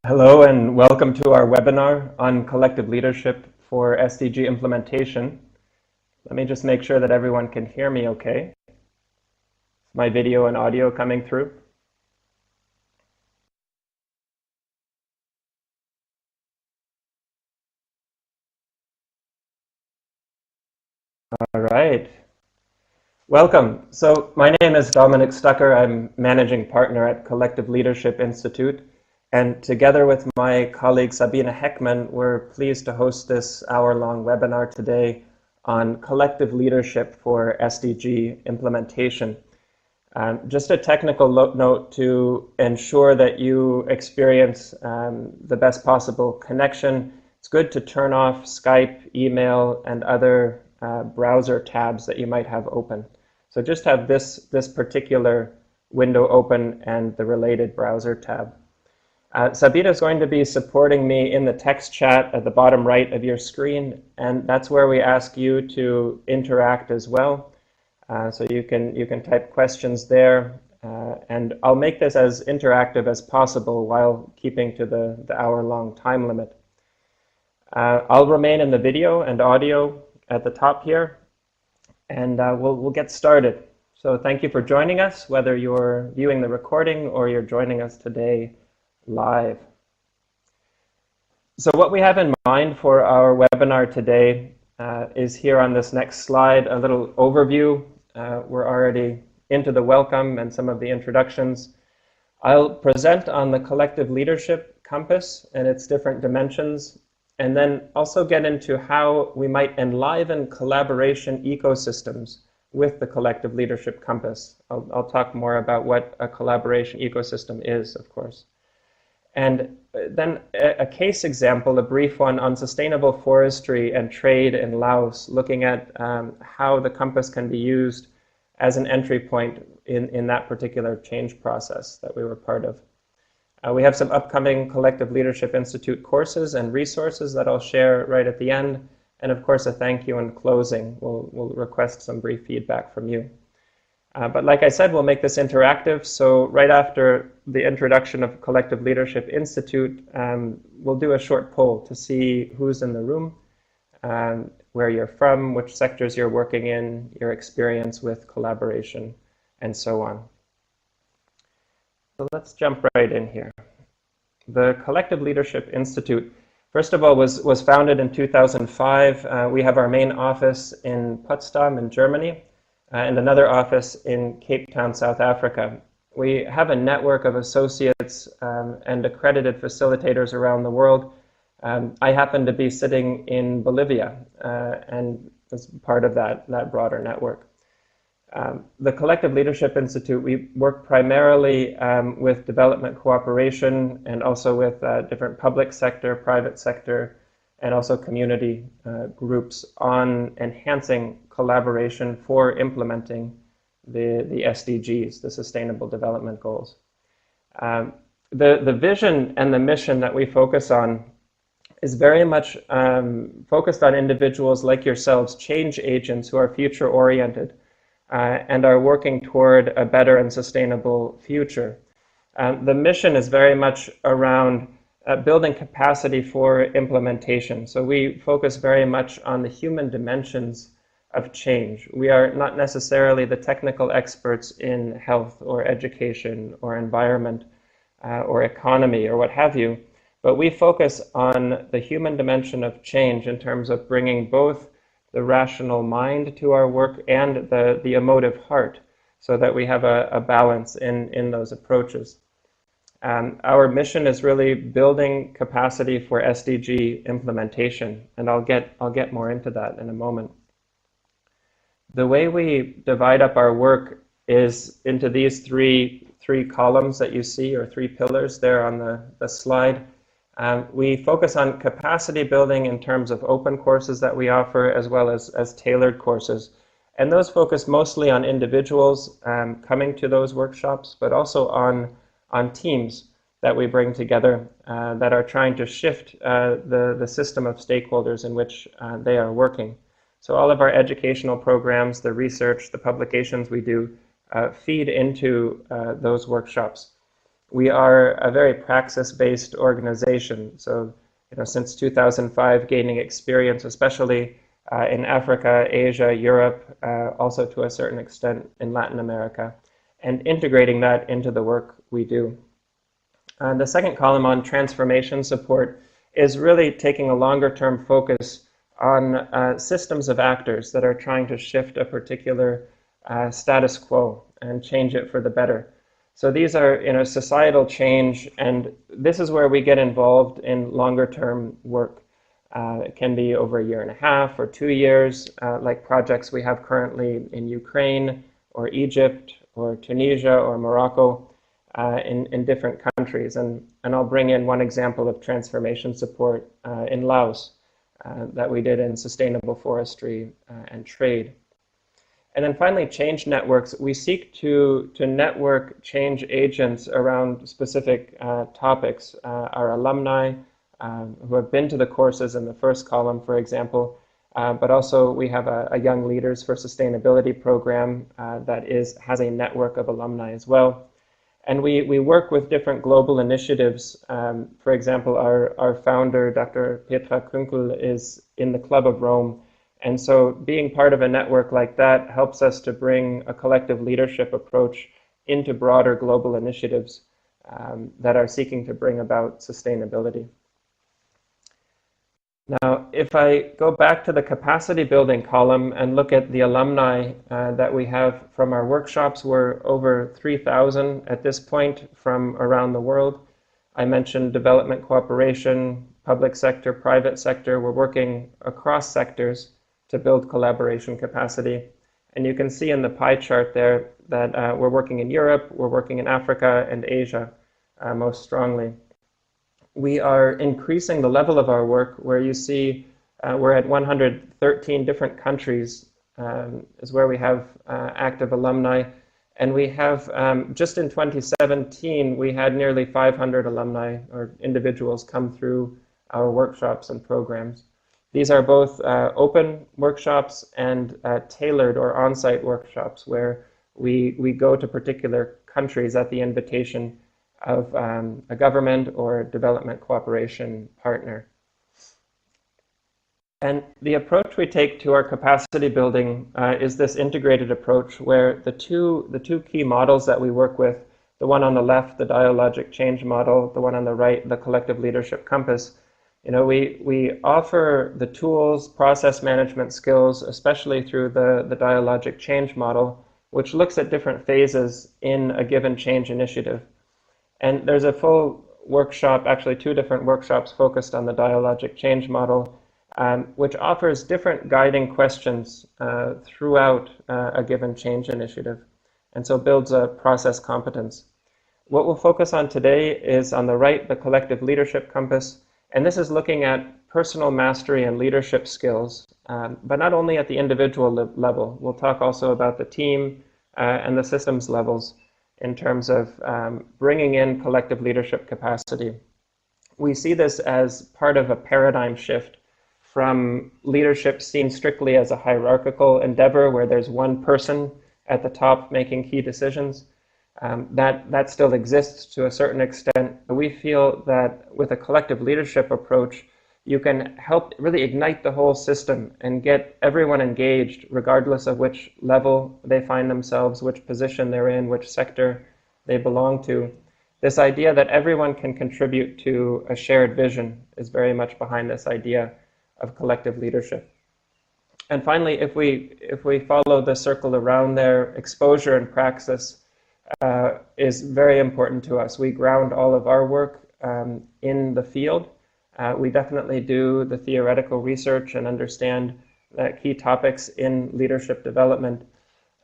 Hello and welcome to our webinar on collective leadership for SDG implementation. Let me just make sure that everyone can hear me okay. Is my video and audio coming through? All right. Welcome. So my name is Dominic Stucker. I'm managing partner at Collective Leadership Institute. And together with my colleague Sabine Heckman, we're pleased to host this hour-long webinar today on collective leadership for SDG implementation. Just a technical note to ensure that you experience the best possible connection. It's good to turn off Skype, email, and other browser tabs that you might have open. So just have this particular window open and the related browser tab. Sabina is going to be supporting me in the text chat at the bottom right of your screen, and that's where we ask you to interact as well. So you can type questions there, and I'll make this as interactive as possible while keeping to the hour-long time limit. I'll remain in the video and audio at the top here, and we'll get started. So thank you for joining us, whether you're viewing the recording or you're joining us today live. So what we have in mind for our webinar today is here on this next slide, a little overview. We're already into the welcome and some of the introductions. I'll present on the collective leadership compass and its different dimensions, and then also get into how we might enliven collaboration ecosystems with the collective leadership compass. I'll talk more about what a collaboration ecosystem is, of course. And then a case example, a brief one on sustainable forestry and trade in Laos, looking at how the compass can be used as an entry point in that particular change process that we were part of. We have some upcoming Collective Leadership Institute courses and resources that I'll share right at the end. And of course, a thank you in closing. We'll request some brief feedback from you. But like I said, we'll make this interactive. So right after the introduction of Collective Leadership Institute, we'll do a short poll to see who's in the room, where you're from, which sectors you're working in, your experience with collaboration, and so on. So let's jump right in here. The Collective Leadership Institute, first of all, was founded in 2005. We have our main office in Potsdam in Germany, and another office in Cape Town, South Africa. We have a network of associates and accredited facilitators around the world. I happen to be sitting in Bolivia and as part of that broader network. The Collective Leadership Institute, we work primarily with development cooperation and also with different public sector, private sector, and also community groups on enhancing collaboration for implementing the SDGs, the Sustainable Development Goals. The vision and the mission that we focus on is very much focused on individuals like yourselves, change agents who are future-oriented and are working toward a better and sustainable future. The mission is very much around building capacity for implementation. So we focus very much on the human dimensions of change. We are not necessarily the technical experts in health or education or environment or economy or what have you, but we focus on the human dimension of change in terms of bringing both the rational mind to our work and the emotive heart, so that we have a balance in those approaches. Our mission is really building capacity for SDG implementation, and I'll get more into that in a moment. The way we divide up our work is into these three columns that you see, or three pillars there on the slide. We focus on capacity building in terms of open courses that we offer, as well as tailored courses. And those focus mostly on individuals coming to those workshops, but also on teams that we bring together that are trying to shift the system of stakeholders in which they are working. So all of our educational programs, the research, the publications we do feed into those workshops. We are a very praxis-based organization. So, since 2005, gaining experience, especially in Africa, Asia, Europe, also to a certain extent in Latin America, and integrating that into the work we do. The second column on transformation support is really taking a longer-term focus on systems of actors that are trying to shift a particular status quo and change it for the better. So these are, societal change, and this is where we get involved in longer-term work. It can be over 1.5 years or 2 years, like projects we have currently in Ukraine or Egypt or Tunisia or Morocco, in different countries. And I'll bring in one example of transformation support in Laos that we did in sustainable forestry and trade. And then finally, change networks. We seek to network change agents around specific topics. Our alumni who have been to the courses in the first column, for example, but also we have a Young Leaders for Sustainability program that has a network of alumni as well. And we work with different global initiatives. For example, our founder, Dr. Petra Kunkel, is in the Club of Rome. And so being part of a network like that helps us to bring a collective leadership approach into broader global initiatives that are seeking to bring about sustainability. Now, if I go back to the capacity building column and look at the alumni that we have from our workshops, we're over 3,000 at this point from around the world. I mentioned development cooperation, public sector, private sector. We're working across sectors to build collaboration capacity. And you can see in the pie chart there that we're working in Europe, we're working in Africa and Asia most strongly. We are increasing the level of our work, where you see we're at 113 different countries is where we have active alumni. And we have, just in 2017, we had nearly 500 alumni or individuals come through our workshops and programs. These are both open workshops and tailored or on-site workshops where we go to particular countries at the invitation of a government or development cooperation partner. And the approach we take to our capacity building is this integrated approach where the two key models that we work with, the one on the left, the dialogic change model, the one on the right, the collective leadership compass, we offer the tools, process management skills, especially through the dialogic change model, which looks at different phases in a given change initiative. And there's a full workshop, actually 2 different workshops focused on the dialogic change model, which offers different guiding questions throughout a given change initiative, and so builds a process competence. What we'll focus on today is on the right, the collective leadership compass, and this is looking at personal mastery and leadership skills, but not only at the individual level. We'll talk also about the team and the systems levels in terms of bringing in collective leadership capacity. We see this as part of a paradigm shift from leadership seen strictly as a hierarchical endeavor where there's one person at the top making key decisions. That still exists to a certain extent. But we feel that with a collective leadership approach, you can help really ignite the whole system and get everyone engaged, regardless of which level they find themselves, which position they're in, which sector they belong to. This idea that everyone can contribute to a shared vision is very much behind this idea of collective leadership. And finally, if we follow the circle around there, exposure and praxis is very important to us. We ground all of our work in the field. We definitely do the theoretical research and understand the key topics in leadership development.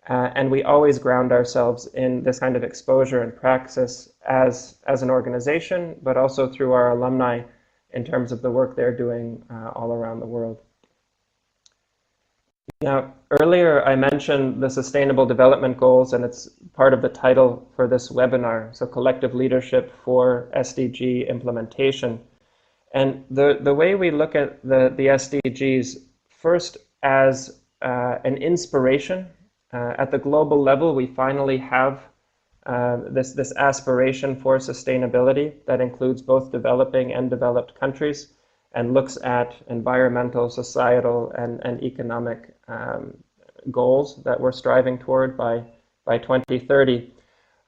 And we always ground ourselves in this kind of exposure and praxis as an organization, but also through our alumni in terms of the work they're doing all around the world. Now, earlier I mentioned the Sustainable Development Goals, and it's part of the title for this webinar, so Collective Leadership for SDG Implementation. And the way we look at the SDGs, first as an inspiration. At the global level, we finally have this aspiration for sustainability that includes both developing and developed countries and looks at environmental, societal, and economic goals that we're striving toward by 2030.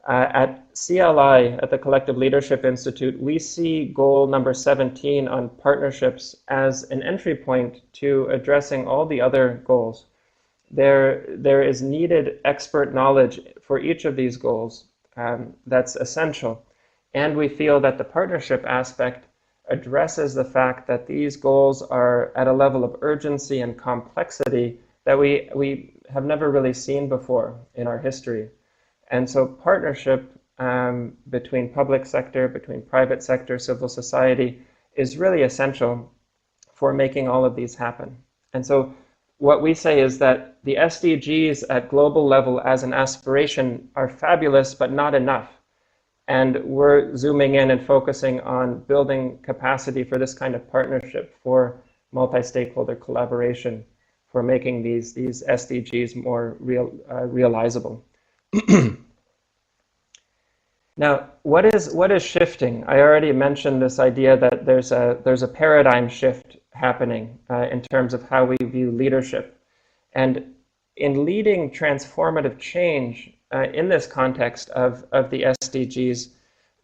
At CLI, at the Collective Leadership Institute, we see goal number 17 on partnerships as an entry point to addressing all the other goals. There is needed expert knowledge for each of these goals that's essential. And we feel that the partnership aspect addresses the fact that these goals are at a level of urgency and complexity that we have never really seen before in our history. And so partnership between public sector, between private sector, civil society is really essential for making all of these happen. And so what we say is that the SDGs at global level as an aspiration are fabulous, but not enough. And we're zooming in and focusing on building capacity for this kind of partnership, for multi-stakeholder collaboration, for making these SDGs more realizable. Now, what is shifting? I already mentioned this idea that there's a paradigm shift happening in terms of how we view leadership. And in leading transformative change in this context of the SDGs,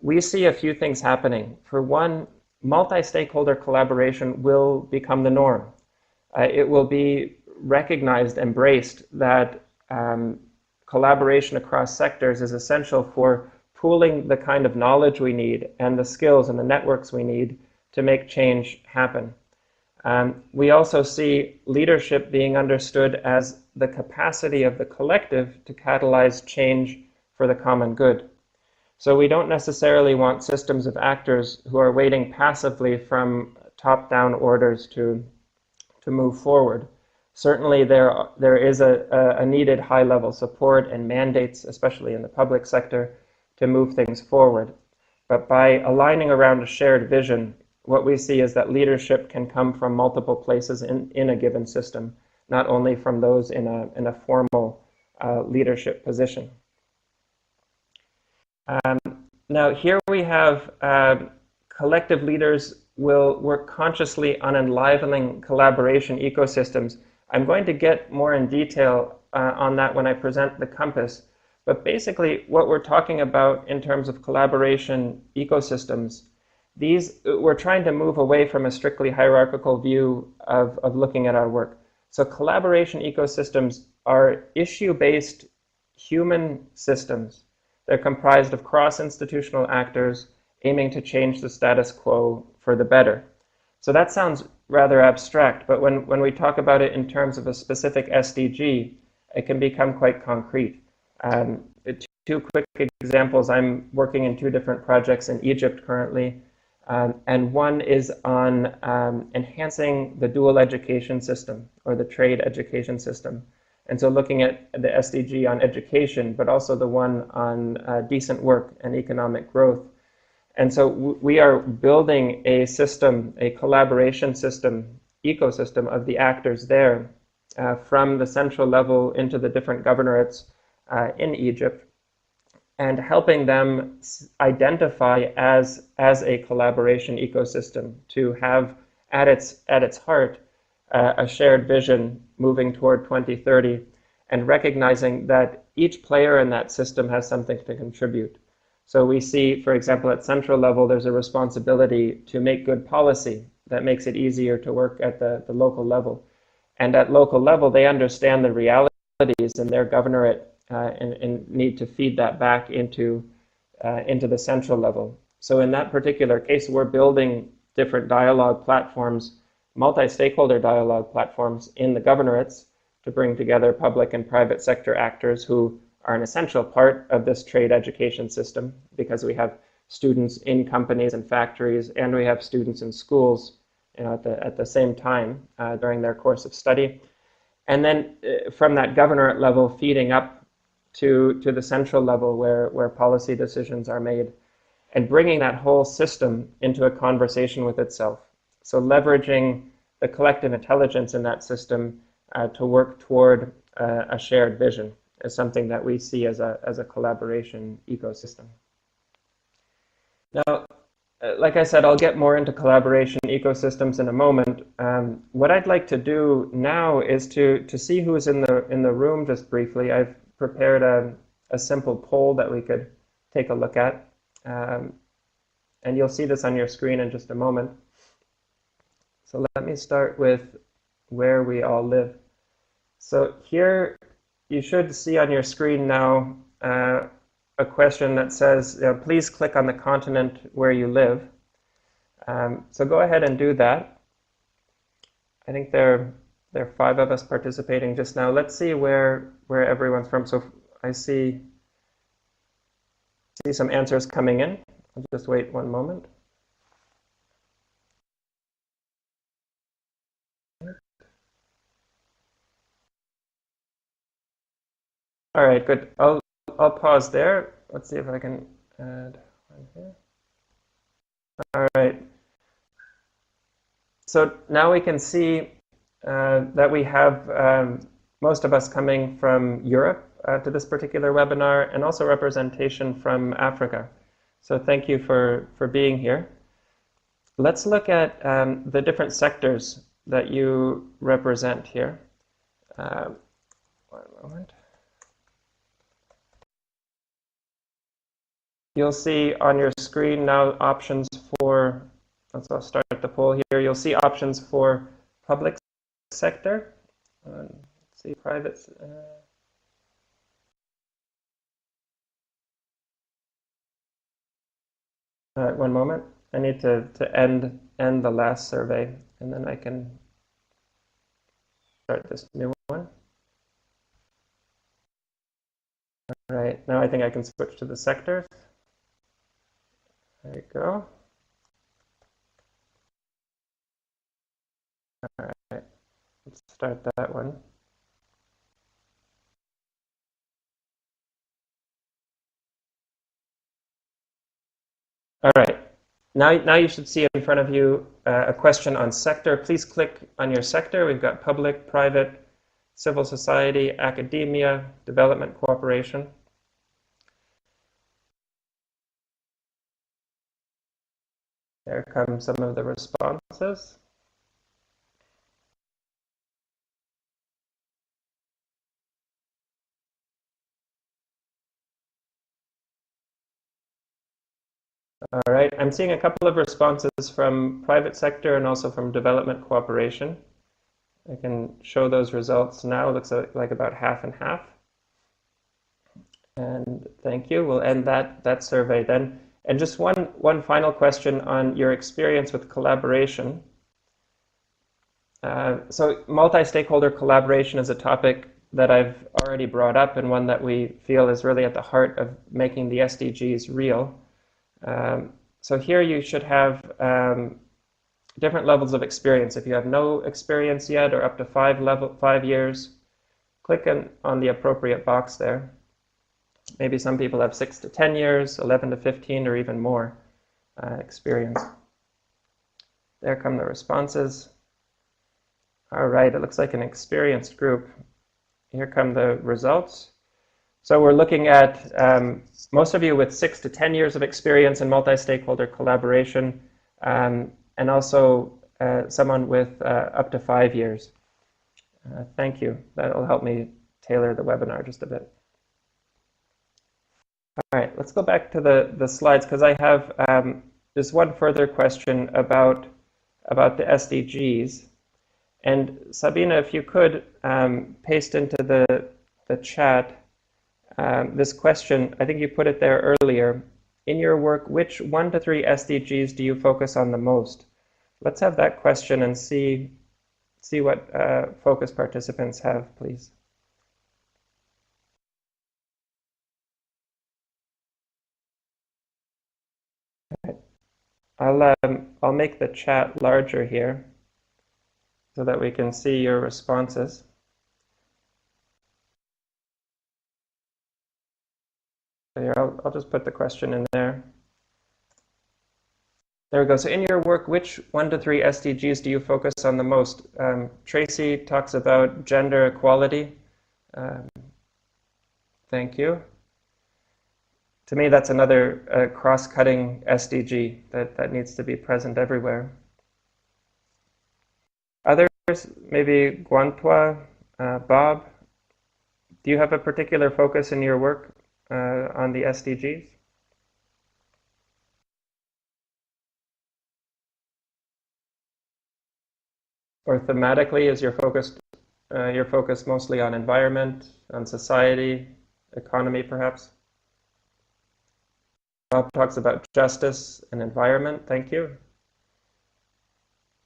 we see a few things happening. For one, multi-stakeholder collaboration will become the norm. It will be recognized, embraced that collaboration across sectors is essential for pooling the kind of knowledge we need and the skills and the networks we need to make change happen. We also see leadership being understood as the capacity of the collective to catalyze change for the common good. So we don't necessarily want systems of actors who are waiting passively from top-down orders to move forward. Certainly there is a needed high-level support and mandates, especially in the public sector, to move things forward. But by aligning around a shared vision, what we see is that leadership can come from multiple places in a given system, not only from those in a formal leadership position. Now here we have collective leaders will work consciously on enlivening collaboration ecosystems. I'm going to get more in detail on that when I present the compass. But basically what we're talking about in terms of collaboration ecosystems, we're trying to move away from a strictly hierarchical view of looking at our work. So collaboration ecosystems are issue-based human systems. They're comprised of cross-institutional actors aiming to change the status quo for the better. So that sounds rather abstract, but when we talk about it in terms of a specific SDG, it can become quite concrete. Two quick examples. I'm working in two different projects in Egypt currently, and one is on enhancing the dual education system or the trade education system. And so looking at the SDG on education, but also the one on decent work and economic growth. And so we are building a system, a collaboration system, ecosystem of the actors there from the central level into the different governorates in Egypt, and helping them identify as a collaboration ecosystem to have at its heart a shared vision moving toward 2030, and recognizing that each player in that system has something to contribute. So we see, for example, at central level, there's a responsibility to make good policy that makes it easier to work at the local level. And at local level, they understand the realities in their governorate and need to feed that back into the central level. So in that particular case, we're building different dialogue platforms, multi-stakeholder dialogue platforms in the governorates to bring together public and private sector actors who are an essential part of this trade education system, because we have students in companies and factories, and we have students in schools, at the same time during their course of study. And then from that governorate level, feeding up to the central level where policy decisions are made, and bringing that whole system into a conversation with itself. So leveraging the collective intelligence in that system to work toward a shared vision. as something that we see as a collaboration ecosystem. Now, like I said, I'll get more into collaboration ecosystems in a moment. What I'd like to do now is to see who's in the room just briefly. I've prepared a simple poll that we could take a look at. And you'll see this on your screen in just a moment. So let me start with where we all live. So here you should see on your screen now a question that says, please click on the continent where you live. So go ahead and do that. I think there are 5 of us participating just now. Let's see where everyone's from. So I see some answers coming in. I'll just wait one moment. All right, good. I'll pause there. Let's see if I can add one here. All right. So now we can see that we have most of us coming from Europe to this particular webinar, and also representation from Africa. So thank you for being here. Let's look at the different sectors that you represent here. One moment. You'll see on your screen now options for, I'll start the poll here. You'll see options for public sector. Let's see, private. All right, one moment. I need to end the last survey, and then I can start this new one. All right, now I think I can switch to the sectors. There you go. All right, let's start that one. All right, now you should see in front of you a question on sector. Please click on your sector. We've got public, private, civil society, academia, development cooperation. There come some of the responses. All right, I'm seeing a couple of responses from private sector and also from development cooperation. I can show those results now. It looks like about half and half. And thank you. We'll end that survey then. And just one final question on your experience with collaboration. So multi-stakeholder collaboration is a topic that I've already brought up, and one that we feel is really at the heart of making the SDGs real. So here you should have different levels of experience. If you have no experience yet, or up to 5 years, click on the appropriate box there. Maybe some people have 6 to 10 years, 11 to 15, or even more experience. There come the responses. All right, it looks like an experienced group. Here come the results. So we're looking at most of you with 6 to 10 years of experience in multi-stakeholder collaboration, and also someone with up to 5 years. Thank you. That'll help me tailor the webinar just a bit. All right, let's go back to the slides, because I have just one further question about the SDGs. And Sabina, if you could paste into the chat this question. I think you put it there earlier. In your work, which 1 to 3 SDGs do you focus on the most? Let's have that question and see what focus participants have, please. Okay. I'll make the chat larger here so that we can see your responses. Here, I'll just put the question in there. There we go. So in your work, which 1 to 3 SDGs do you focus on the most? Tracy talks about gender equality. Thank you. To me, that's another cross-cutting SDG that needs to be present everywhere. Others, maybe Guantwa, Bob, do you have a particular focus in your work on the SDGs? Or thematically, is your focus mostly on environment, on society, economy, perhaps? Bob talks about justice and environment. Thank you.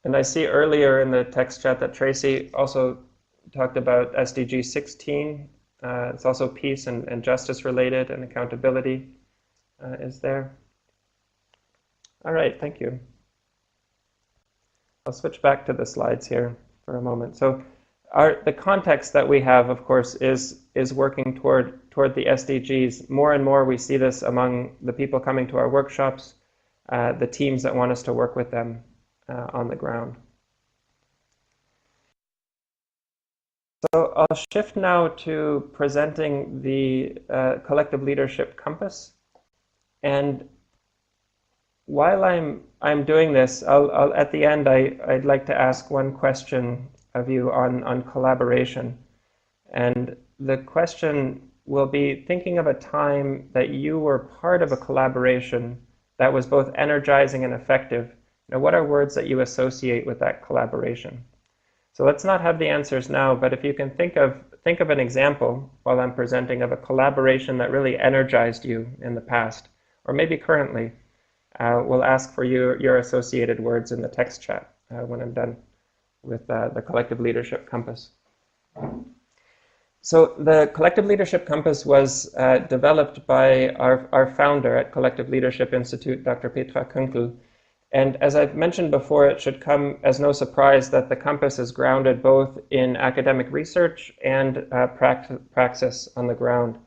And I see earlier in the text chat that Tracy also talked about SDG 16. It's also peace and justice related, and accountability is there. All right, thank you. I'll switch back to the slides here for a moment. So the context that we have, of course, is working toward the SDGs. More and more we see this among the people coming to our workshops, the teams that want us to work with them on the ground. So I'll shift now to presenting the collective leadership compass. And while I'm doing this, I'll at the end I'd like to ask one question of you on collaboration. And the question will be thinking of a time that you were part of a collaboration that was both energizing and effective. Now, what are words that you associate with that collaboration? So let's not have the answers now, but if you can think of an example while I'm presenting of a collaboration that really energized you in the past, or maybe currently, we'll ask for your associated words in the text chat when I'm done with the Collective Leadership Compass. So the Collective Leadership Compass was developed by our founder at Collective Leadership Institute, Dr. Petra Kunkel. And as I've mentioned before, it should come as no surprise that the compass is grounded both in academic research and praxis on the ground.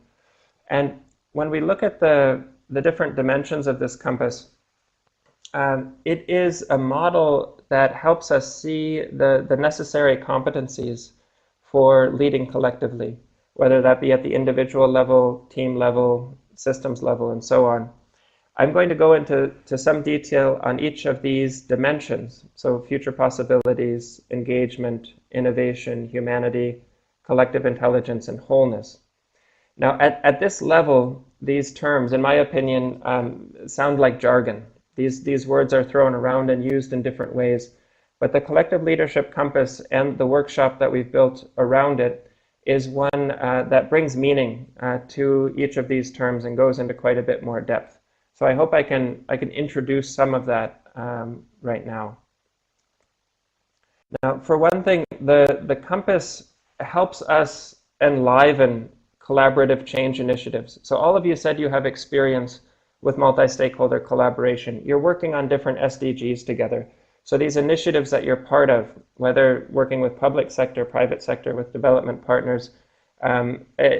And when we look at the different dimensions of this compass, it is a model that helps us see the necessary competencies for leading collectively, whether that be at the individual level, team level, systems level, and so on. I'm going to go into some detail on each of these dimensions. So future possibilities, engagement, innovation, humanity, collective intelligence, and wholeness. Now, at this level, these terms, in my opinion, sound like jargon. These words are thrown around and used in different ways. But the Collective Leadership Compass and the workshop that we've built around it is one that brings meaning to each of these terms and goes into quite a bit more depth. So I hope I can introduce some of that right now. Now, for one thing, the compass helps us enliven collaborative change initiatives. So all of you said you have experience with multi-stakeholder collaboration. You're working on different SDGs together. So these initiatives that you're part of, whether working with public sector, private sector, with development partners,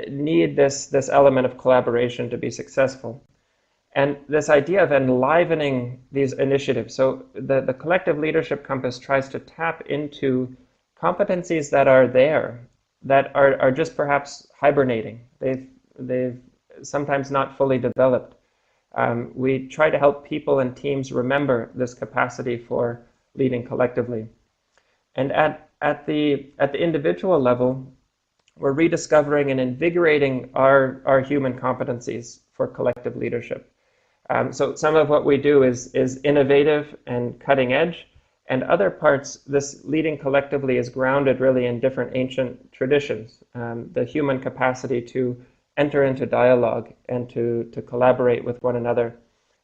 need this element of collaboration to be successful. And this idea of enlivening these initiatives. So the Collective Leadership Compass tries to tap into competencies that are there, that are just perhaps hibernating. They've sometimes not fully developed. We try to help people and teams remember this capacity for leading collectively. And at the individual level, we're rediscovering and invigorating our human competencies for collective leadership. So some of what we do is innovative and cutting edge, and other parts, this leading collectively is grounded really in different ancient traditions. The human capacity to enter into dialogue and to collaborate with one another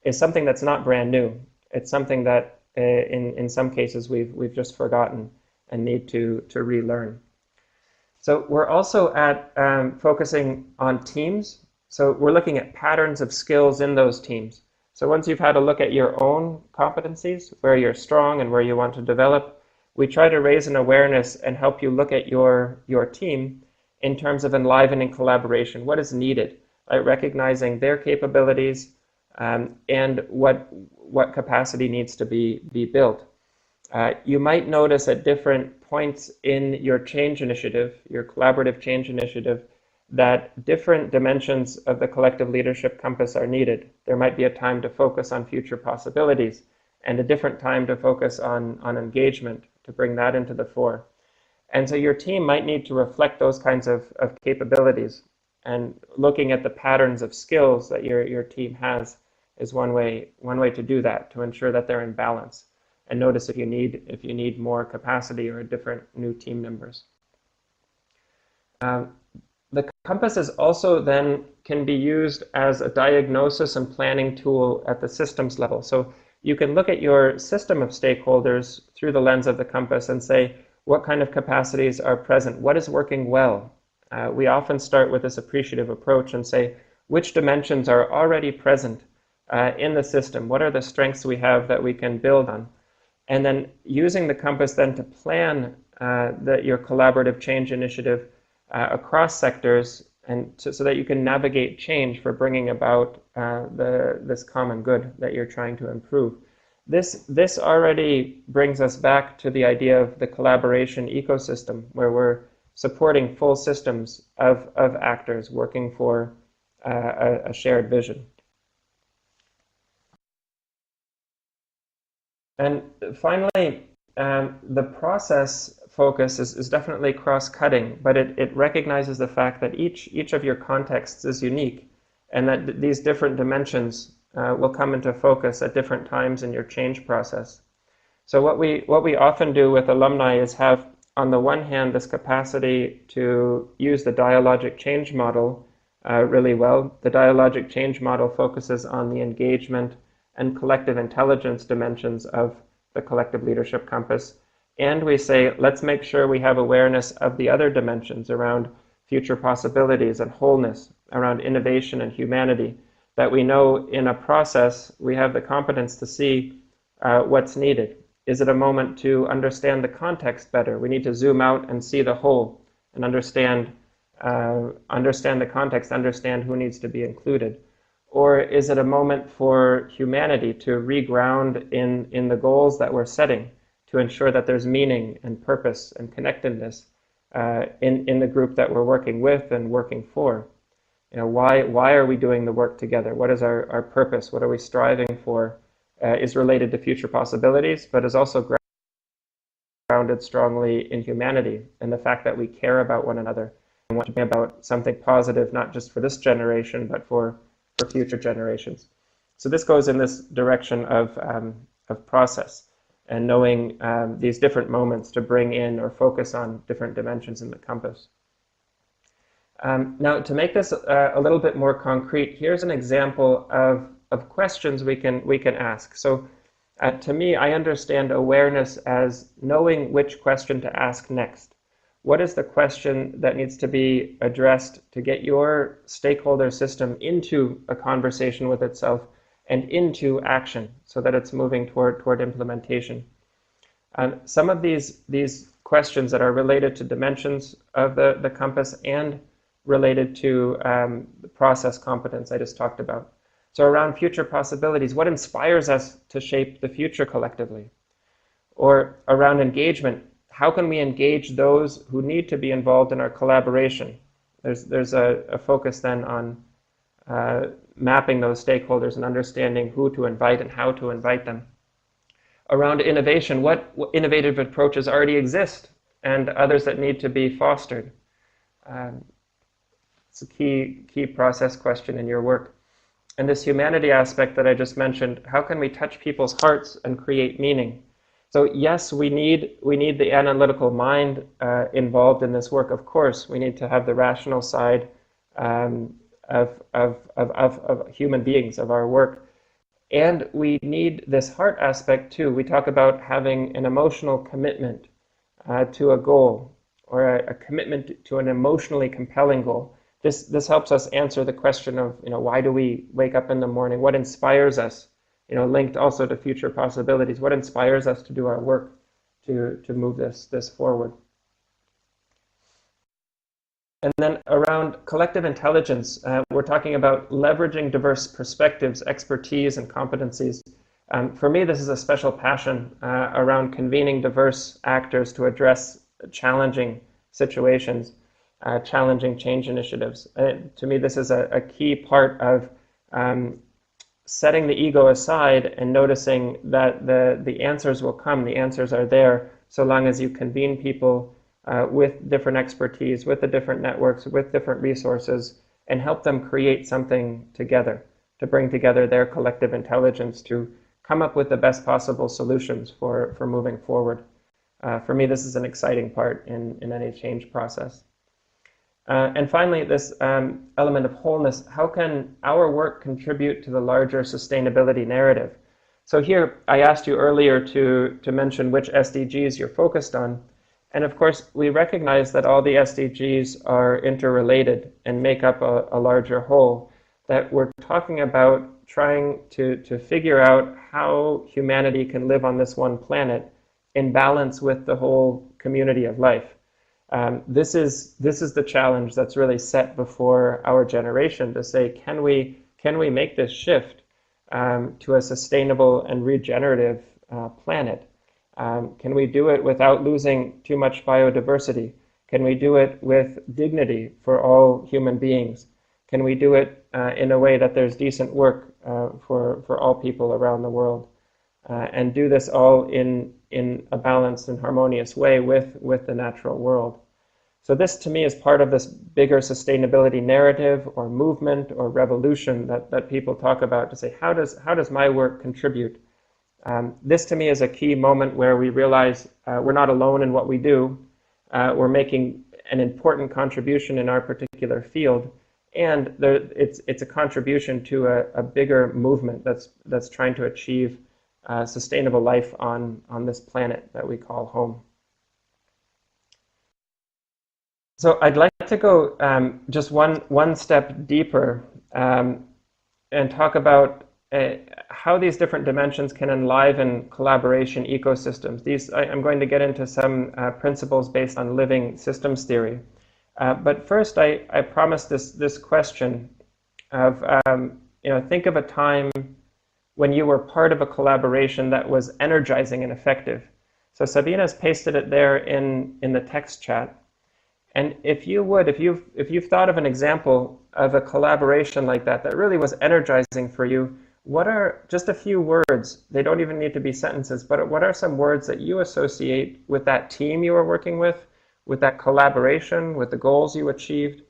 is something that's not brand new. It's something that in some cases we've just forgotten and need to relearn. So we're also at focusing on teams. So we're looking at patterns of skills in those teams. So once you've had a look at your own competencies, where you're strong and where you want to develop, we try to raise an awareness and help you look at your team in terms of enlivening collaboration. What is needed, right? Recognizing their capabilities and what capacity needs to be built. You might notice at different points in your change initiative, your collaborative change initiative, that different dimensions of the collective leadership compass are needed. There might be a time to focus on future possibilities and a different time to focus on engagement, to bring that into the fore. And so your team might need to reflect those kinds of capabilities, and looking at the patterns of skills that your team has is one way to do that, to ensure that they're in balance. And notice if you need more capacity or different new team members. The compass is also then can be used as a diagnosis and planning tool at the systems level. So you can look at your system of stakeholders through the lens of the compass and say, what kind of capacities are present? What is working well? We often start with this appreciative approach and say, which dimensions are already present in the system? What are the strengths we have that we can build on? And then using the compass then to plan your collaborative change initiative across sectors, and so that you can navigate change for bringing about this common good that you're trying to improve. This already brings us back to the idea of the collaboration ecosystem, where we're supporting full systems of actors working for a shared vision. And finally, the process focus is definitely cross-cutting, but it recognizes the fact that each of your contexts is unique, and that these different dimensions will come into focus at different times in your change process. So what we often do with alumni is have, on the one hand, this capacity to use the dialogic change model really well. The dialogic change model focuses on the engagement and collective intelligence dimensions of the collective leadership compass. And we say, let's make sure we have awareness of the other dimensions around future possibilities and wholeness, around innovation and humanity, that we know in a process we have the competence to see what's needed. Is it a moment to understand the context better? We need to zoom out and see the whole and understand the context, understand who needs to be included. Or is it a moment for humanity to reground in the goals that we're setting, to ensure that there's meaning and purpose and connectedness in the group that we're working with and working for? You know, why are we doing the work together? What is our purpose? What are we striving for? Is related to future possibilities, but is also grounded strongly in humanity and the fact that we care about one another and want to be about something positive, not just for this generation, but for future generations. So this goes in this direction of process and knowing these different moments to bring in or focus on different dimensions in the compass. Now, to make this a little bit more concrete, here's an example of questions we can ask. So to me, I understand awareness as knowing which question to ask next. What is the question that needs to be addressed to get your stakeholder system into a conversation with itself and into action so that it's moving toward implementation? Some of these questions that are related to dimensions of the compass and related to the process competence I just talked about. So around future possibilities, what inspires us to shape the future collectively? Or around engagement, how can we engage those who need to be involved in our collaboration? There's a focus then on mapping those stakeholders and understanding who to invite and how to invite them. Around innovation, what innovative approaches already exist and others that need to be fostered? It's a key process question in your work. And this humanity aspect that I just mentioned, how can we touch people's hearts and create meaning? So yes, we need the analytical mind involved in this work. Of course, we need to have the rational side of human beings, of our work. And we need this heart aspect too. We talk about having an emotional commitment to a goal, or a commitment to an emotionally compelling goal. This helps us answer the question of, why do we wake up in the morning? What inspires us? Linked also to future possibilities. What inspires us to do our work to move this forward? And then around collective intelligence, we're talking about leveraging diverse perspectives, expertise, and competencies. For me, this is a special passion around convening diverse actors to address challenging situations. challenging change initiatives. To me, this is a key part of setting the ego aside and noticing that the answers will come. The answers are there so long as you convene people with different expertise, with the different networks, with different resources, and help them create something together, to bring together their collective intelligence to come up with the best possible solutions for moving forward. For me, this is an exciting part in any change process. And finally, this element of wholeness. How can our work contribute to the larger sustainability narrative? So here, I asked you earlier to mention which SDGs you're focused on. And of course, we recognize that all the SDGs are interrelated and make up a larger whole, that we're talking about trying to figure out how humanity can live on this one planet in balance with the whole community of life. This is the challenge that's really set before our generation, to say, can we make this shift to a sustainable and regenerative planet? Can we do it without losing too much biodiversity? Can we do it with dignity for all human beings? Can we do it in a way that there's decent work for all people around the world? And do this all in a balanced and harmonious way with the natural world. So this, to me, is part of this bigger sustainability narrative or movement or revolution that people talk about, to say, how does my work contribute? This, to me, is a key moment where we realize we're not alone in what we do. We're making an important contribution in our particular field, and it's a contribution to a bigger movement that's trying to achieve sustainable life on this planet that we call home. So I'd like to go just one step deeper and talk about how these different dimensions can enliven collaboration ecosystems. I'm going to get into some principles based on living systems theory. But first, I promised this question of, think of a time when you were part of a collaboration that was energizing and effective. So Sabina's pasted it there in the text chat. And if you've thought of an example of a collaboration like that really was energizing for you, what are just a few words? They don't even need to be sentences, but what are some words that you associate with that team you were working with that collaboration, with the goals you achieved?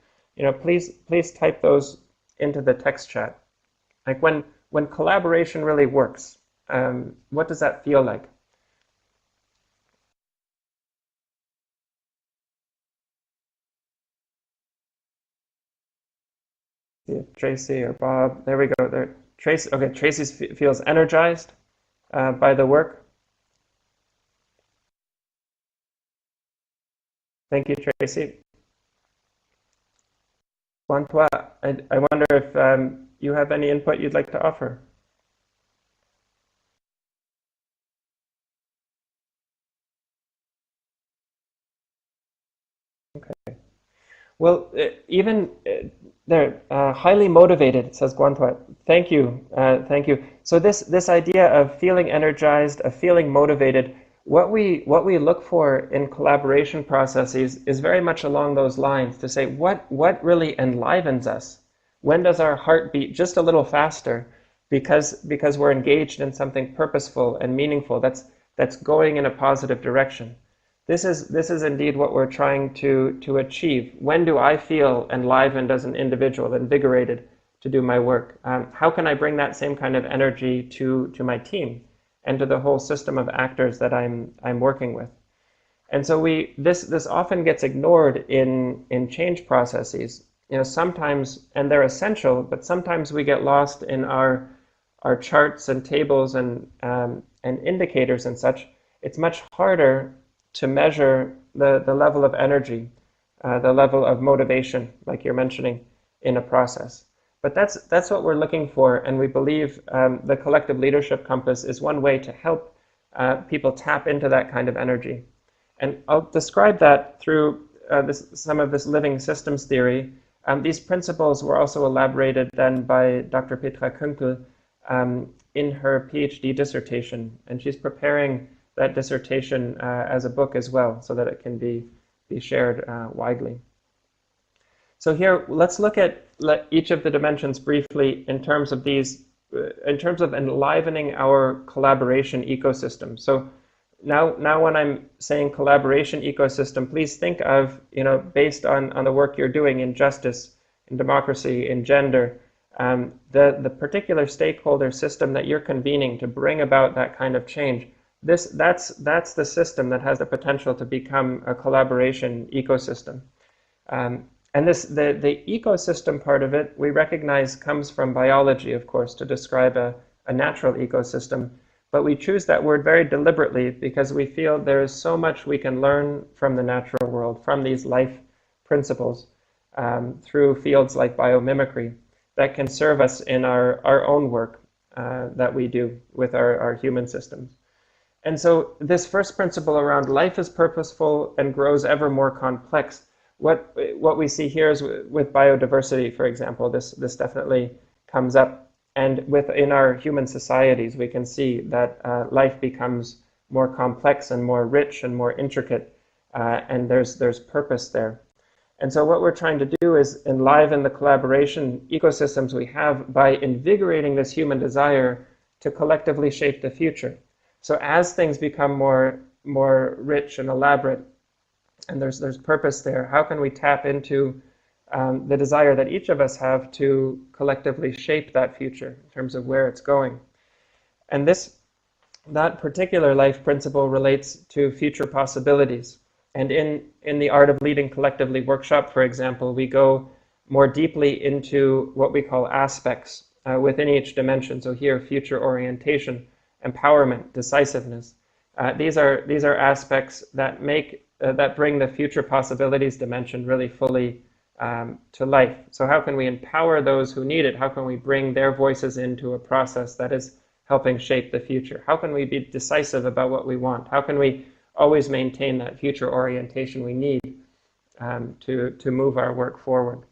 Please type those into the text chat. Like when collaboration really works, what does that feel like? See if Tracy or Bob, there we go. There, Tracy. Okay, Tracy feels energized by the work. Thank you, Tracy. Wantua, I wonder if you have any input you'd like to offer. Okay. Well, even they're highly motivated, says Guantua. Thank you, thank you. So this idea of feeling energized, of feeling motivated, what we look for in collaboration processes is very much along those lines, to say what really enlivens us. When does our heart beat just a little faster because we're engaged in something purposeful and meaningful that's going in a positive direction? This is indeed what we're trying to achieve. When do I feel enlivened as an individual, invigorated to do my work? How can I bring that same kind of energy to my team and to the whole system of actors that I'm working with? And so this often gets ignored in change processes. Sometimes, and they're essential, but sometimes we get lost in our charts and tables and indicators and such. It's much harder to measure the level of energy, the level of motivation, like you're mentioning, in a process. But that's what we're looking for, and we believe the collective leadership compass is one way to help people tap into that kind of energy. And I'll describe that through some of this living systems theory. These principles were also elaborated then by Dr. Petra Kunkel in her PhD dissertation, and she's preparing that dissertation as a book as well, so that it can be shared widely. So here, let's look at each of the dimensions briefly in terms of in terms of enlivening our collaboration ecosystem. So now when I'm saying collaboration ecosystem, please think of, based on the work you're doing in justice, in democracy, in gender, the particular stakeholder system that you're convening to bring about that kind of change. That's the system that has the potential to become a collaboration ecosystem. And the ecosystem part of it, we recognize comes from biology, of course, to describe a natural ecosystem. But we choose that word very deliberately because we feel there is so much we can learn from the natural world, from these life principles, through fields like biomimicry that can serve us in our own work that we do with our human systems. And so this first principle around life is purposeful and grows ever more complex. What we see here is with biodiversity, for example, this definitely comes up. And within our human societies, we can see that life becomes more complex and more rich and more intricate, and there's purpose there. And so what we're trying to do is enliven the collaboration ecosystems we have by invigorating this human desire to collectively shape the future. So as things become more rich and elaborate, and there's purpose there, how can we tap into the desire that each of us have to collectively shape that future in terms of where it's going? And that particular life principle relates to future possibilities. And in the Art of Leading Collectively workshop, for example, we go more deeply into what we call aspects within each dimension. So here, future orientation, empowerment, decisiveness. These are aspects that bring the future possibilities dimension really fully to life. So how can we empower those who need it? How can we bring their voices into a process that is helping shape the future? How can we be decisive about what we want? How can we always maintain that future orientation we need to move our work forward?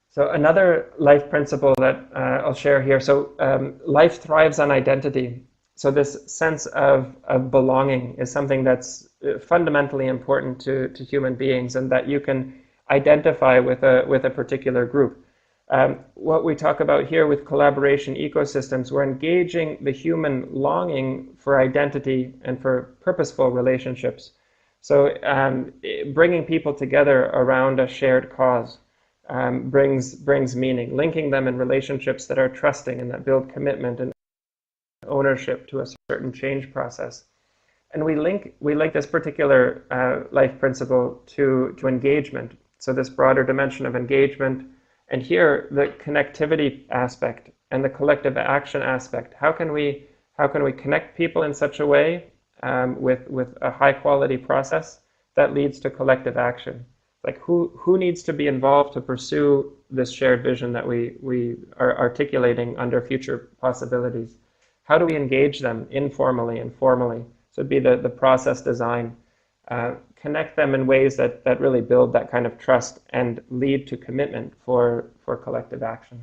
So another life principle that I'll share here. So life thrives on identity. So this sense of belonging is something that's fundamentally important to human beings, and that you can identify with a particular group. What we talk about here with collaboration ecosystems, we're engaging the human longing for identity and for purposeful relationships. So bringing people together around a shared cause brings meaning, linking them in relationships that are trusting and that build commitment and ownership to a certain change process. And we link this particular life principle to engagement. So this broader dimension of engagement, and here the connectivity aspect and the collective action aspect. How can we connect people in such a way with a high quality process that leads to collective action? Like who needs to be involved to pursue this shared vision that we are articulating under future possibilities? How do we engage them informally and formally? So it'd be the process design. Connect them in ways that really build that kind of trust and lead to commitment for collective action.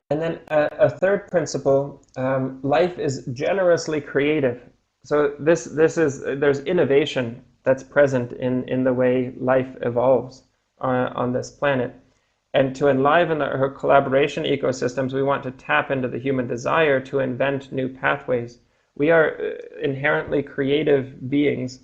And then a third principle, life is generously creative. So there's innovation that's present in the way life evolves on this planet. And to enliven her collaboration ecosystems, we want to tap into the human desire to invent new pathways. We are inherently creative beings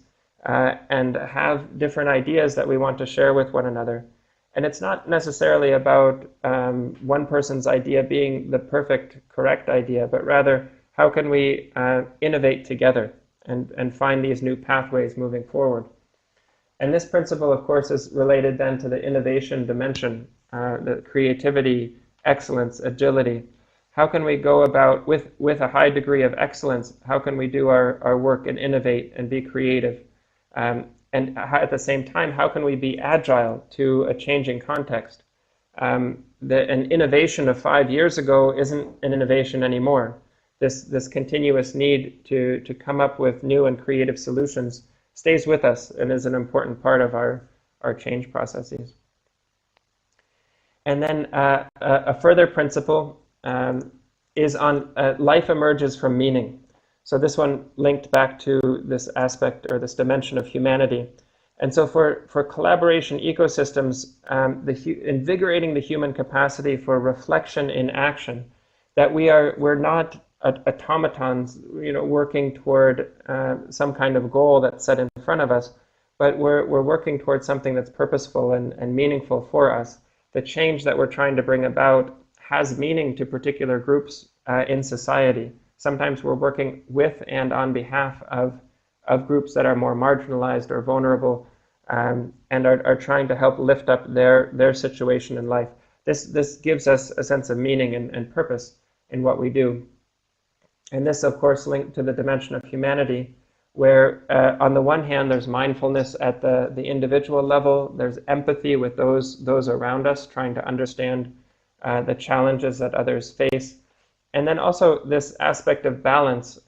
and have different ideas that we want to share with one another. And it's not necessarily about one person's idea being the perfect, correct idea, but rather how can we innovate together and find these new pathways moving forward. And this principle, of course, is related then to the innovation dimension, the creativity, excellence, agility. How can we go about with a high degree of excellence? How can we do our work and innovate and be creative? And at the same time, how can we be agile to a changing context? An innovation of 5 years ago isn't an innovation anymore. This continuous need to come up with new and creative solutions stays with us and is an important part of our change processes. And then a further principle is on life emerges from meaning. So this one linked back to this aspect or this dimension of humanity. And so for collaboration ecosystems, invigorating the human capacity for reflection in action, that we're not automatons, working toward some kind of goal that's set in front of us, but we're working towards something that's purposeful and meaningful for us. The change that we're trying to bring about has meaning to particular groups in society. Sometimes we're working with and on behalf of groups that are more marginalized or vulnerable, and are trying to help lift up their situation in life. This gives us a sense of meaning and purpose in what we do. And this, of course, linked to the dimension of humanity, where on the one hand, there's mindfulness at the individual level, there's empathy with those around us, trying to understand the challenges that others face. And then also this aspect of balance.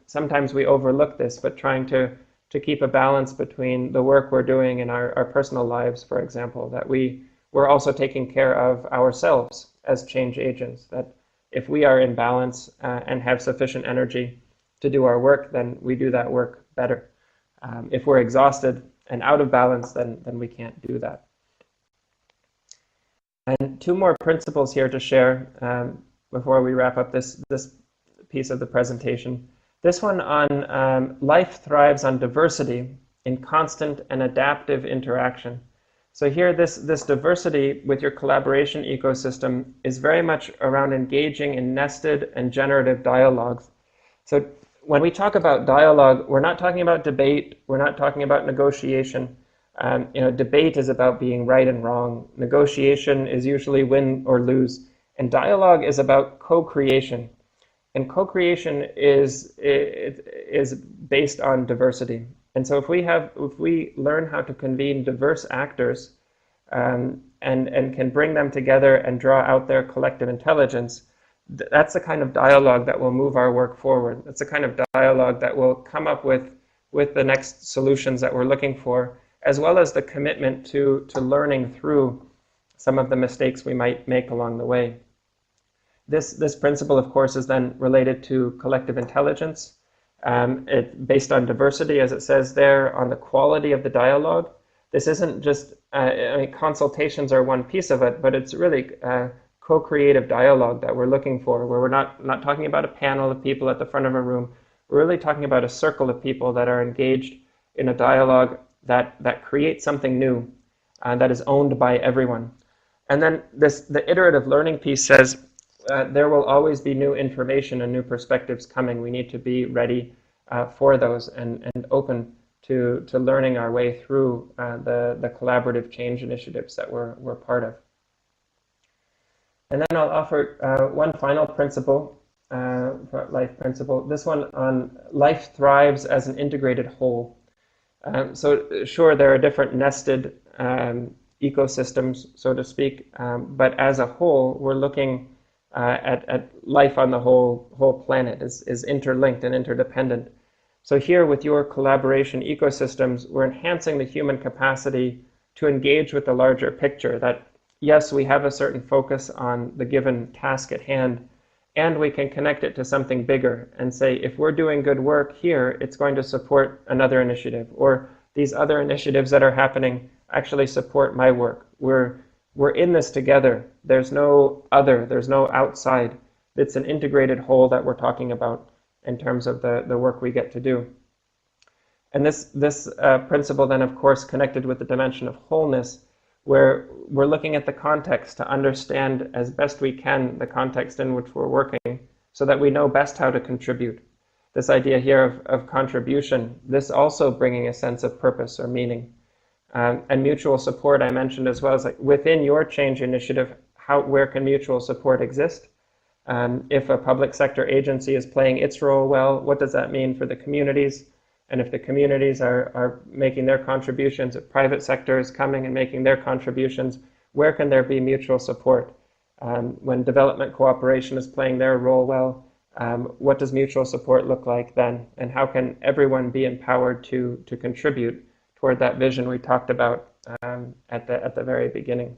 Sometimes we overlook this, but trying to keep a balance between the work we're doing in our personal lives, for example, that we're also taking care of ourselves as change agents, that if we are in balance and have sufficient energy to do our work, then we do that work better. If we're exhausted and out of balance, then we can't do that. And two more principles here to share before we wrap up this piece of the presentation. This one on life thrives on diversity in constant and adaptive interaction. So here, this diversity with your collaboration ecosystem is very much around engaging in nested and generative dialogues. So when we talk about dialogue, we're not talking about debate, we're not talking about negotiation. Debate is about being right and wrong. Negotiation is usually win or lose. And dialogue is about co-creation. And co-creation is based on diversity. And so if we learn how to convene diverse actors and can bring them together and draw out their collective intelligence, that's the kind of dialogue that will move our work forward. That's the kind of dialogue that will come up with the next solutions that we're looking for, as well as the commitment to learning through some of the mistakes we might make along the way. This principle, of course, is then related to collective intelligence. It's based on diversity, as it says there, on the quality of the dialogue. This isn't just, consultations are one piece of it, but it's really co-creative dialogue that we're looking for, where we're not talking about a panel of people at the front of a room. We're really talking about a circle of people that are engaged in a dialogue that creates something new, that is owned by everyone. And then the iterative learning piece says, there will always be new information and new perspectives coming. We need to be ready for those and open to learning our way through the collaborative change initiatives that we're part of. And then I'll offer one final principle, life principle. This one on life thrives as an integrated whole. So sure, there are different nested ecosystems, so to speak, but as a whole, we're looking at life on the whole planet is interlinked and interdependent. So here with your collaboration ecosystems, we're enhancing the human capacity to engage with the larger picture, that yes, we have a certain focus on the given task at hand, and we can connect it to something bigger and say, if we're doing good work here, it's going to support another initiative, or these other initiatives that are happening actually support my work. We're in this together. There's no other, there's no outside. It's an integrated whole that we're talking about in terms of the work we get to do. And this principle then, of course, connected with the dimension of wholeness, where we're looking at the context to understand as best we can the context in which we're working, so that we know best how to contribute. This idea here of contribution, this also bringing a sense of purpose or meaning. And mutual support, I mentioned as well, is like within your change initiative, where can mutual support exist? If a public sector agency is playing its role well, what does that mean for the communities? And if the communities are making their contributions, if private sector is coming and making their contributions, where can there be mutual support? When development cooperation is playing their role well, what does mutual support look like then? And how can everyone be empowered to contribute toward that vision we talked about at the very beginning?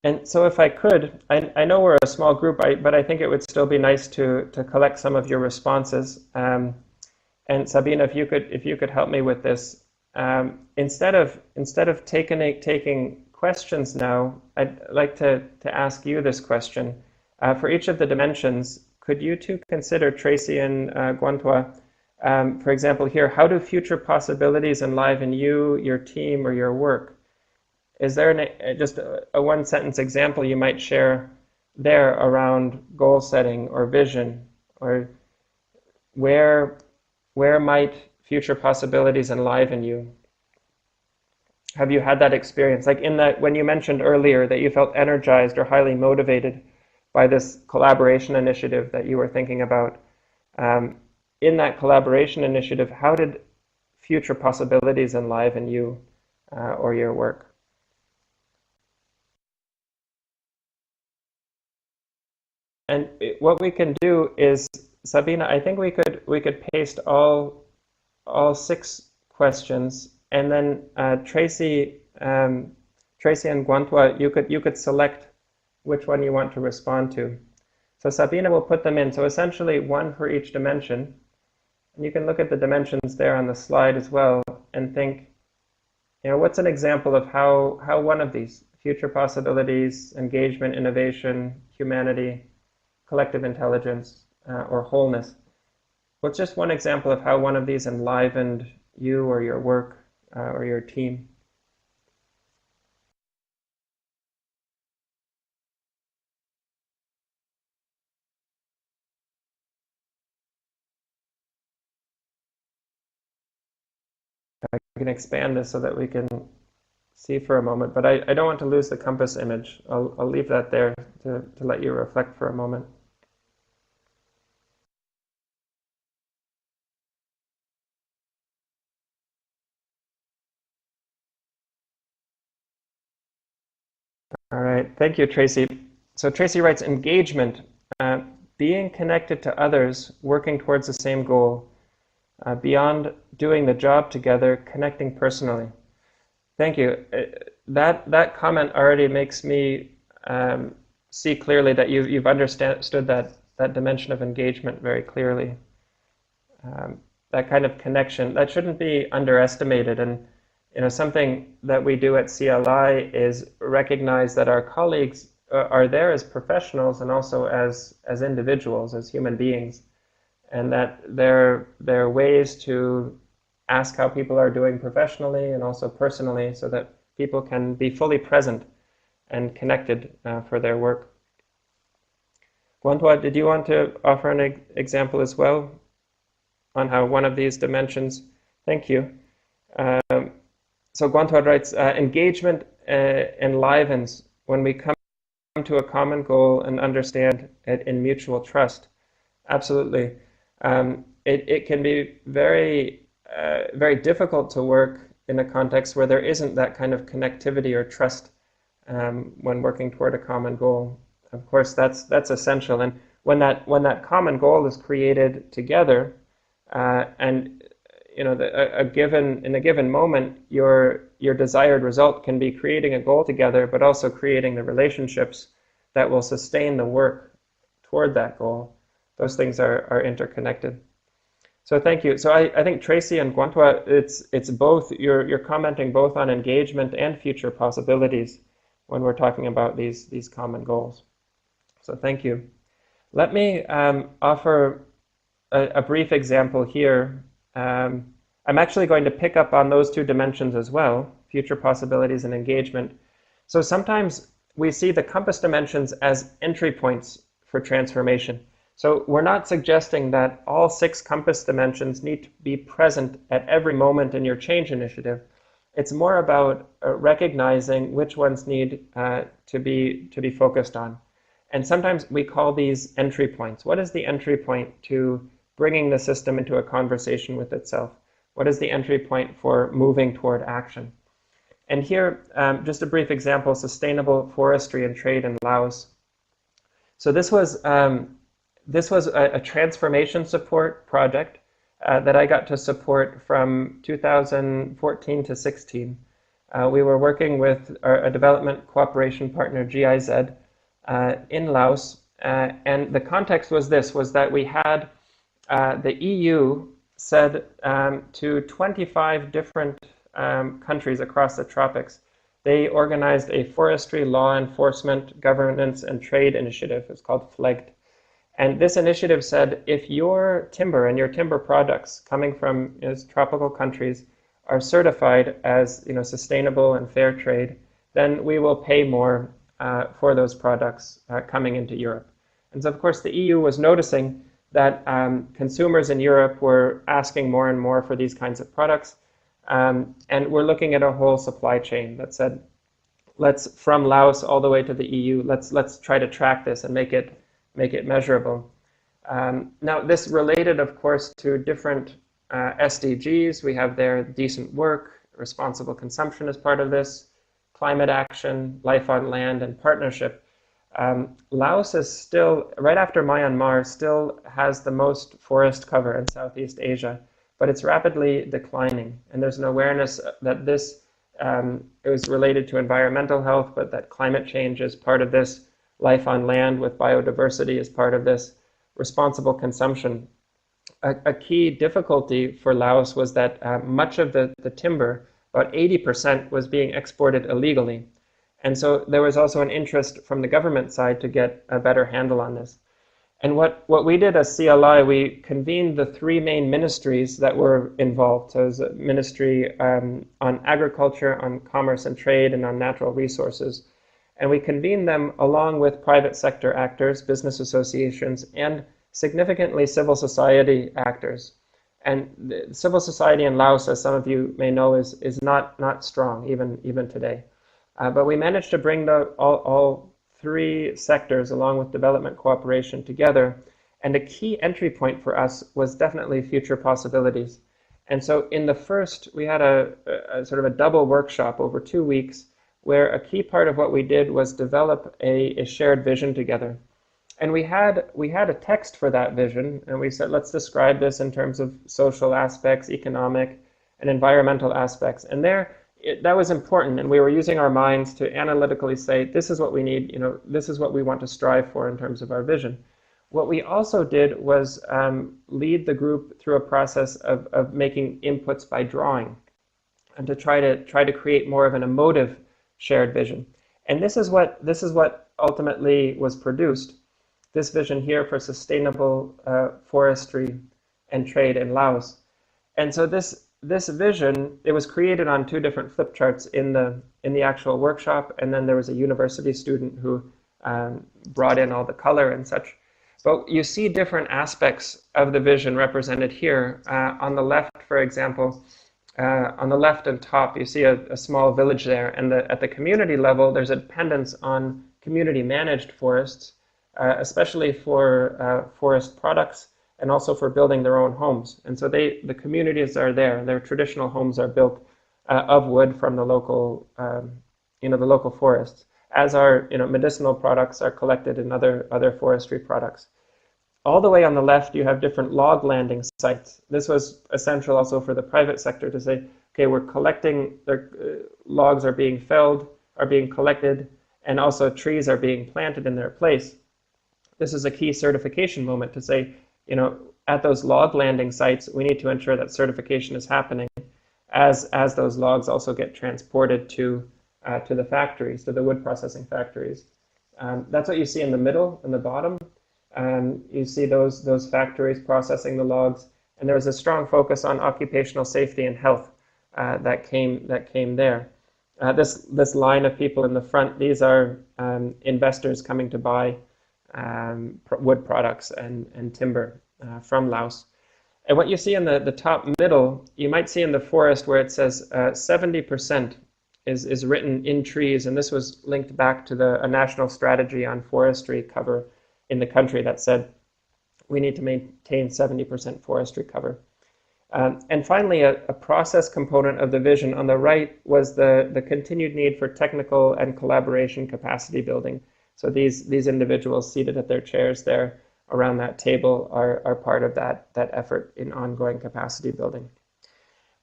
And so if I could, I know we're a small group, but I think it would still be nice to collect some of your responses. And Sabine, if you could help me with this, instead of taking questions now, I'd like to ask you this question. For each of the dimensions, could you two consider, Tracy and Guantua, for example here, how do future possibilities enliven you, your team, or your work? Is there just a one-sentence example you might share there around goal setting or vision, or where might future possibilities enliven you? Have you had that experience? Like in that, when you mentioned earlier that you felt energized or highly motivated by this collaboration initiative that you were thinking about, in that collaboration initiative, how did future possibilities enliven you or your work? And what we can do is, Sabina, I think we could paste all 6 questions, and then Tracy and Guantua, you could select which one you want to respond to. So Sabina will put them in. So essentially 1 for each dimension. And you can look at the dimensions there on the slide as well and think, what's an example of how one of these, future possibilities, engagement, innovation, humanity, collective intelligence, or wholeness, what's just one example of how one of these enlivened you or your work or your team? I can expand this so that we can see for a moment, but I don't want to lose the compass image. I'll leave that there to let you reflect for a moment. All right, thank you, Tracy. So Tracy writes, engagement, being connected to others, working towards the same goal, beyond doing the job together, connecting personally. Thank you. That comment already makes me see clearly that you've understood that dimension of engagement very clearly. That kind of connection, that shouldn't be underestimated. And something that we do at CLI is recognize that our colleagues are there as professionals and also as individuals, as human beings, and that there are ways to ask how people are doing professionally and also personally so that people can be fully present and connected for their work. Guantua, did you want to offer an example as well on how one of these dimensions? Thank you. So Guantua writes, engagement enlivens when we come to a common goal and understand it in mutual trust. Absolutely. It can be very difficult to work in a context where there isn't that kind of connectivity or trust when working toward a common goal. Of course, that's essential. And when that common goal is created together, and in a given moment, your desired result can be creating a goal together, but also creating the relationships that will sustain the work toward that goal. Those things are interconnected. So thank you. So I think Tracy and Guantua, it's both, you're commenting both on engagement and future possibilities when we're talking about these common goals. So thank you. Let me offer a brief example here. I'm actually going to pick up on those 2 dimensions as well, future possibilities and engagement. So sometimes we see the compass dimensions as entry points for transformation. So we're not suggesting that all 6 compass dimensions need to be present at every moment in your change initiative. It's more about recognizing which ones need to be focused on. And sometimes we call these entry points. What is the entry point to bringing the system into a conversation with itself? What is the entry point for moving toward action? And here, just a brief example, sustainable forestry and trade in Laos. So this was a transformation support project that I got to support from 2014 to 16. We were working with a development cooperation partner, GIZ, in Laos. And the context was that we had the EU said to 25 different countries across the tropics. They organized a forestry law enforcement, governance, and trade initiative. It's called FLEGT. And this initiative said, if your timber and your timber products coming from tropical countries are certified as sustainable and fair trade, then we will pay more for those products coming into Europe. And so, of course, the EU was noticing that consumers in Europe were asking more and more for these kinds of products. And we're looking at a whole supply chain that said, let's, from Laos all the way to the EU, let's try to track this and make it measurable. Now, this related, of course, to different SDGs. We have there decent work, responsible consumption as part of this, climate action, life on land, and partnership. Laos is still, right after Myanmar, still has the most forest cover in Southeast Asia, but it's rapidly declining. And there's an awareness that this is related to environmental health, but that climate change is part of this, life on land with biodiversity is part of this, responsible consumption. A key difficulty for Laos was that much of the timber, about 80%, was being exported illegally. And so there was also an interest from the government side to get a better handle on this. And what we did as CLI, we convened the three main ministries that were involved. So it was a ministry on agriculture, on commerce and trade, and on natural resources. And we convened them along with private sector actors, business associations, and significantly civil society actors. And the civil society in Laos, as some of you may know, is not strong even today. But we managed to bring all three sectors along with development cooperation together. And a key entry point for us was definitely future possibilities. And so in the first, we had a sort of a double workshop over 2 weeks, where a key part of what we did was develop a shared vision together. And we had a text for that vision, and we said, let's describe this in terms of social aspects, economic and environmental aspects. And that was important, and we were using our minds to analytically say, this is what we need, this is what we want to strive for in terms of our vision. What we also did was lead the group through a process of making inputs by drawing, and to try to create more of an emotive shared vision. And this is what ultimately was produced. This vision here for sustainable forestry and trade in Laos. And so this vision, it was created on 2 different flip charts in the actual workshop, and then there was a university student who brought in all the color and such. But you see different aspects of the vision represented here. On the left, for example, on the left and top, you see a small village there, and at the community level, there's a dependence on community managed forests, especially for forest products, and also for building their own homes. And so the communities are there. Their traditional homes are built of wood from the local, the local forests, as are medicinal products are collected in other forestry products. All the way on the left, you have different log landing sites. This was essential also for the private sector to say, okay, we're collecting, logs are being felled, are being collected, and also trees are being planted in their place. This is a key certification moment to say, at those log landing sites, we need to ensure that certification is happening as those logs also get transported to the factories, to the wood processing factories. That's what you see in the middle, in the bottom. You see those factories processing the logs, and there was a strong focus on occupational safety and health that came there. This line of people in the front, these are investors coming to buy wood products and timber from Laos. And what you see in the top middle, you might see in the forest where it says 70% is written in trees, and this was linked back to a national strategy on forestry cover in the country that said we need to maintain 70% forestry cover. And finally, a process component of the vision on the right was the continued need for technical and collaboration capacity building. So these individuals seated at their chairs there around that table are part of that effort in ongoing capacity building.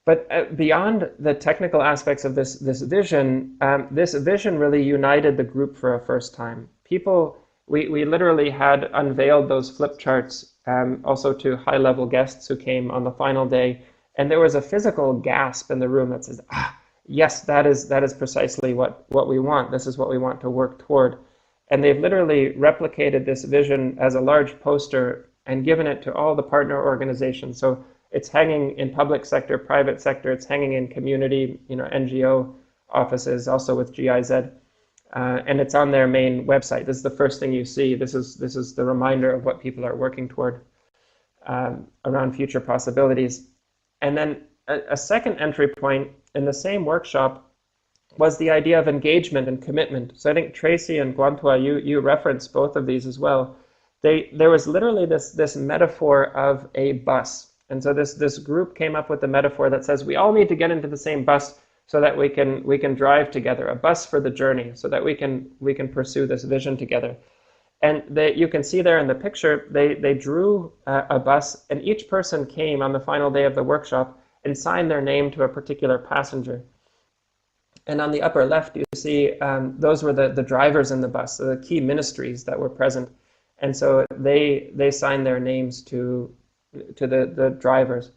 But beyond the technical aspects of this vision really united the group for a first time. We literally had unveiled those flip charts also to high-level guests who came on the final day, And there was a physical gasp in the room that says, yes, that is precisely what we want. This is what we want to work toward. And they've literally replicated this vision as a large poster and given it to all the partner organizations. So it's hanging in public sector, private sector, it's hanging in community, NGO offices, also with GIZ. And it's on their main website. This is the first thing you see. This is the reminder of what people are working toward around future possibilities. And then a second entry point in the same workshop was the idea of engagement and commitment. So I think Tracy and Guantua, you referenced both of these as well. There was literally this metaphor of a bus. And so this group came up with the metaphor that says we all need to get into the same bus so that we can drive together, a bus for the journey, so that we can pursue this vision together. And you can see there in the picture, they drew a bus, and each person came on the final day of the workshop and signed their name to a particular passenger. And on the upper left, you see those were the drivers in the bus, so the key ministries that were present. And so they signed their names to the drivers.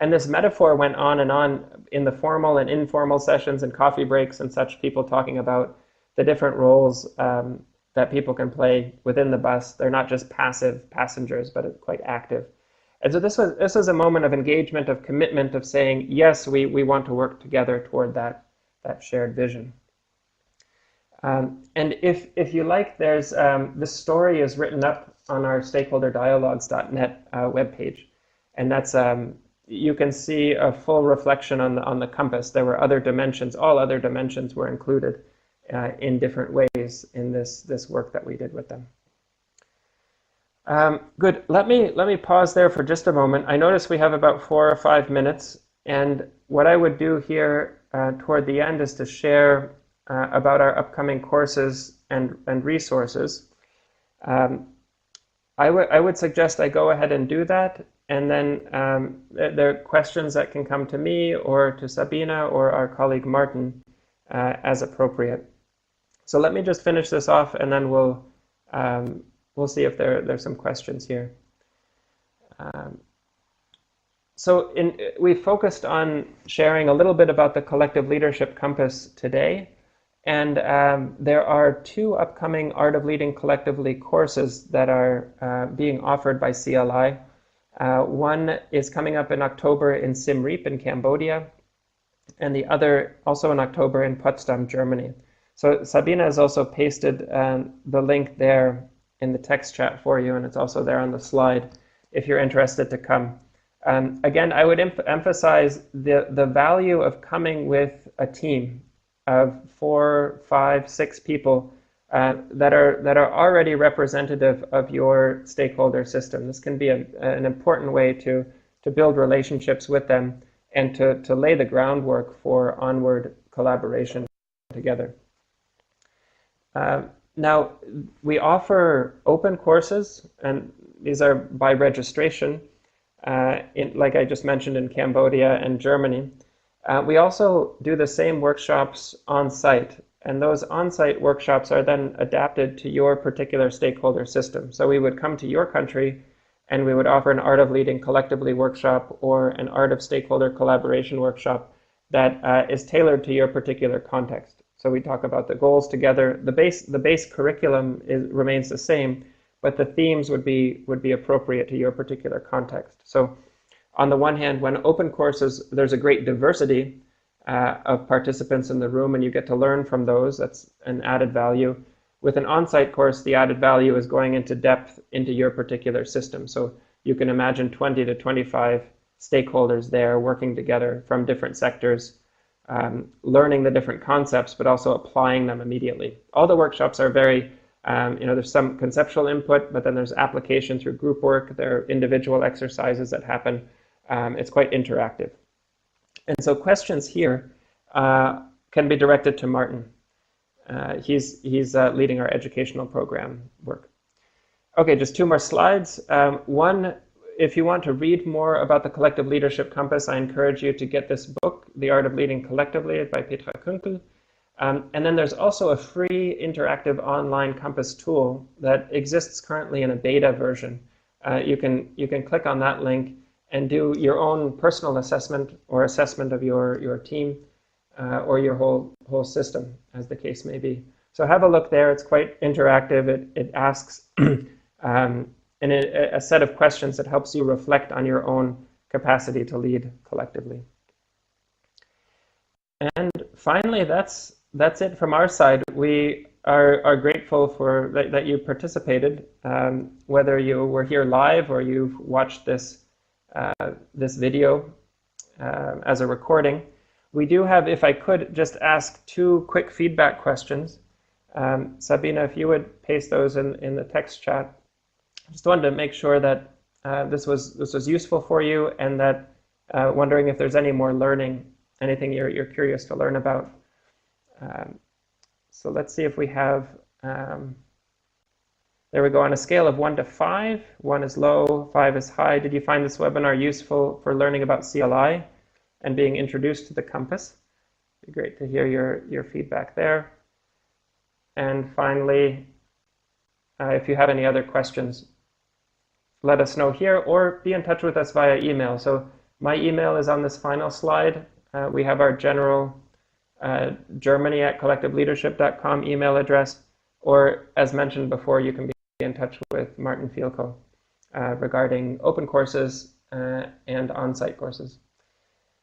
And this metaphor went on and on in the formal and informal sessions and coffee breaks and such, people talking about the different roles that people can play within the bus. They're not just passive passengers, but quite active. And so this was a moment of engagement, of commitment, of saying, yes, we want to work together toward that shared vision. And if you like, there's this story is written up on our stakeholderdialogues.net webpage. And that's you can see a full reflection on the compass. There were other dimensions. All other dimensions were included in different ways in this work that we did with them. Good. Let me pause there for just a moment. I notice we have about 4 or 5 minutes, and what I would do here toward the end is to share about our upcoming courses and resources. I would suggest I go ahead and do that, and then there are questions that can come to me or to Sabina or our colleague Martin as appropriate. So let me just finish this off, and then we'll see if there's some questions here. So we focused on sharing a little bit about the collective leadership compass today. And there are 2 upcoming Art of Leading Collectively courses that are being offered by CLI. One is coming up in October in Siem Reap in Cambodia, and the other also in October in Potsdam, Germany. So Sabina has also pasted the link there in the text chat for you, and it's also there on the slide if you're interested to come. Again, I would emphasize the value of coming with a team of 4, 5, 6 people that are already representative of your stakeholder system. This can be an important way to build relationships with them and to lay the groundwork for onward collaboration together. Now, we offer open courses, and these are by registration, like I just mentioned, in Cambodia and Germany. We also do the same workshops on site, and those on-site workshops are then adapted to your particular stakeholder system. So we would come to your country and we would offer an Art of Leading Collectively workshop or an Art of Stakeholder Collaboration workshop that is tailored to your particular context. So we talk about the goals together. The base curriculum remains the same, but the themes would be appropriate to your particular context. So on the one hand, when open courses, there's a great diversity of participants in the room, and you get to learn from those. That's an added value. With an on-site course, the added value is going into depth into your particular system. So you can imagine 20 to 25 stakeholders there working together from different sectors, learning the different concepts, but also applying them immediately. All the workshops are very, there's some conceptual input, but then there's application through group work. There are individual exercises that happen. It's quite interactive. And so questions here can be directed to Martin. He's leading our educational program work. Okay, just 2 more slides. One, if you want to read more about the Collective Leadership Compass, I encourage you to get this book, The Art of Leading Collectively by Petra Kunkel. And then there's also a free interactive online compass tool that exists currently in a beta version. You can click on that link and do your own personal assessment or assessment of your team or your whole system, as the case may be. So have a look there. It's quite interactive. It asks in a set of questions that helps you reflect on your own capacity to lead collectively. And finally, that's it from our side. We are grateful for that you participated, whether you were here live or you've watched this video as a recording. We do have, if I could just ask 2 quick feedback questions. Sabina, if you would paste those in the text chat. I just wanted to make sure that this was useful for you, and that wondering if there's any more learning, anything you're curious to learn about. So let's see if we have, there we go, on a scale of 1 to 5, 1 is low, 5 is high. Did you find this webinar useful for learning about CLI and being introduced to the compass? It'd be great to hear your feedback there. And finally, if you have any other questions, let us know here or be in touch with us via email. So my email is on this final slide. We have our general Germany@collectiveleadership.com email address, or as mentioned before, you can be in touch with Martin Fielko regarding open courses and on-site courses.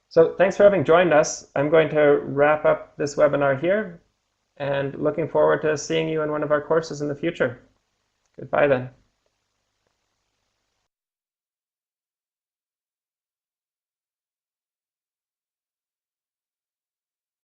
So thanks for having joined us. I'm going to wrap up this webinar here, and looking forward to seeing you in one of our courses in the future. Goodbye then.